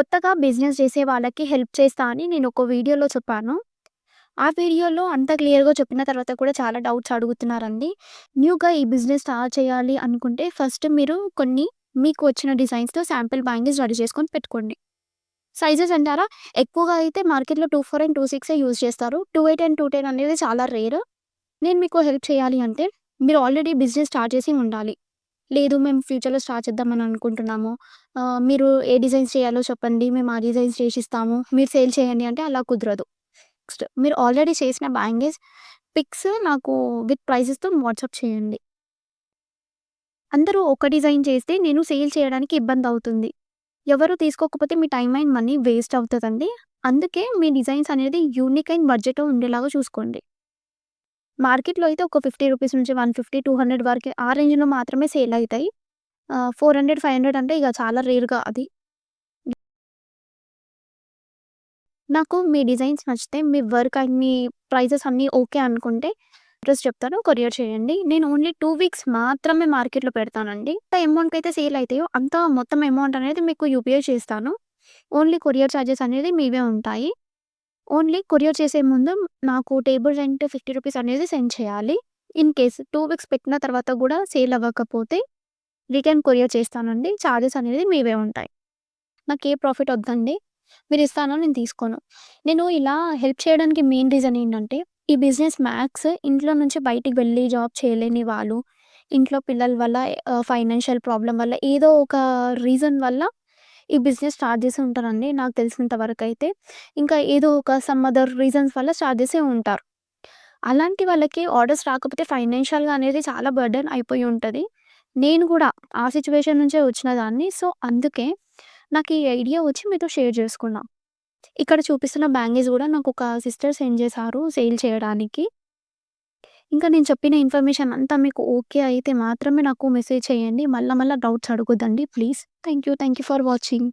కొత్తగా బిజినెస్ చేసే వాళ్ళకి హెల్ప్ చేస్తా అని నేను ఒక వీడియోలో చెప్పాను. ఆ వీడియోలో అంత క్లియర్‌గా చెప్పిన తర్వాత కూడా చాలా డౌట్స్ అడుగుతున్నారండి. న్యూగా ఈ బిజినెస్ స్టార్ట్ చేయాలి అనుకుంటే ఫస్ట్ మీరు కొన్ని మీకు వచ్చిన డిజైన్స్‌తో శాంపిల్ బ్యాంగిల్స్ రెడీ చేసుకొని పెట్టుకోండి. సైజెస్ అంటారా? ఎక్కువగా అయితే మార్కెట్‌లో 24 అండ్ 26 యూజ్ చేస్తారు. 28 అండ్ 210 అనేది చాలా రేర్. నేను మీకు హెల్ప్ చేయాలి అంటే మీరు ఆల్రెడీ బిజినెస్ స్టార్ట్ చేసి ఉండాలి. లేదు మేము ఫ్యూచర్‌లో స్టార్ట్ చేద్దామని అనుకుంటున్నాము. మీరు ఏ డిజైన్స్ చేయాలో చెప్పండి. మేము ఆ డిజైన్స్ చేసిస్తాము. మీరు సేల్ చేయండి అంటే అలా కుదరదు. నెక్స్ట్ మీరు ఆల్రెడీ చేసిన బ్యాంగిల్స్ పిక్స్ నాకు విత్ ప్రైసెస్‌తో వాట్సాప్ చేయండి. అందరూ ఒక డిజైన్ చేస్తే నేను సేల్ చేయడానికి ఇబ్బందవుతుంది. ఎవరు తీసుకోకపోతే మీ టైమ్ అండ్ మనీ వేస్ట్ అవుతదండి. అందుకే మీ డిజైన్స్ అనేది యూనిక్ అండ్ బడ్జెట్‌లో ఉండేలాగా చూసుకోండి. మార్కెట్‌లో అయితే ఒక రూ. 50 నుంచి 150, 200 వరకే ఆ రేంజ్‌లో మాత్రమే సేల్ అయితాయి. 400, 500 అంటే ఇక చాలా రేర్‌గా అది. నాకు మీ డిజైన్స్ నచ్చితే, మీ వర్క్ అండ్ మీ ప్రైజెస్ అన్నీ ఓకే అనుకుంటే అడ్రెస్ చెప్తాను. కొరియర్ చేయండి. నేను ఓన్లీ 2 వీక్స్ మాత్రమే మార్కెట్‌లో పెడతానండి. ఎంత అమౌంట్‌కైతే సేల్ అయితాయో అంత మొత్తం అమౌంట్ అనేది మీకు యూపీఐ చేస్తాను. ఓన్లీ కొరియర్ చార్జెస్ అనేది మీవే ఉంటాయి. ఓన్లీ కొరియర్ చేసే ముందు నాకు టేబుల్ రెంట్ రూ. 50 అనేది సెండ్ చేయాలి. ఇన్ కేస్ 2 వీక్స్ పెట్టిన తర్వాత గూడా సేల్ అవ్వకపోతే రిటర్న్ కొరియర్ చేస్తానండి. చార్జెస్ అనేది మీవే ఉంటాయి. నాకే ప్రాఫిట్ ఒద్దండి. మీరిస్తాను నేను తీసుకోను. నేను ఇలా హెల్ప్ చేయడానికి మెయిన్ రీజన్ ఏంటంటే, ఈ బిజినెస్ మ్యాక్స్ ఇంట్లో నుంచి బయటికి వెళ్లి జాబ్ చేయలేని వాళ్ళు, ఇంట్లో పిల్లల వల్ల ఫైనాన్షియల్ ప్రాబ్లమ్ వల్ల ఏదో ఒక రీజన్ వల్ల ఈ బిజినెస్ స్టార్ట్ చేసి ఉంటారండి నాకు తెలిసినంత వరకైతే. ఇంకా ఏదో ఒక సమ్ అదర్ రీజన్స్ వల్ల స్టార్ట్ చేసే ఉంటారు. అలాంటి వాళ్ళకి ఆర్డర్స్ రాకపోతే ఫైనాన్షియల్‌గా అనేది చాలా బర్డెన్ అయిపోయి ఉంటది. నేను గూడా ఆ సిట్యుయేషన్ నుంచే వచ్చిన దాన్ని. సో, అందుకే నాకు ఈ ఐడియా వచ్చి మీతో షేర్ చేసుకున్నా. ఇక్కడ చూపిస్తున్న బ్యాంగిల్స్ గూడా నాకొక సిస్టర్ సెండ్ చేశారు సేల్ చేయడానికి. ఇంకా నేను చెప్పిన ఇన్ఫర్మేషన్ అంతా మీకు ఓకే అయితే మాత్రమే నాకు మెసేజ్ చేయండి. మళ్ళా మళ్ళా డౌట్స్ అడగొద్దండి please. Thank you for watching.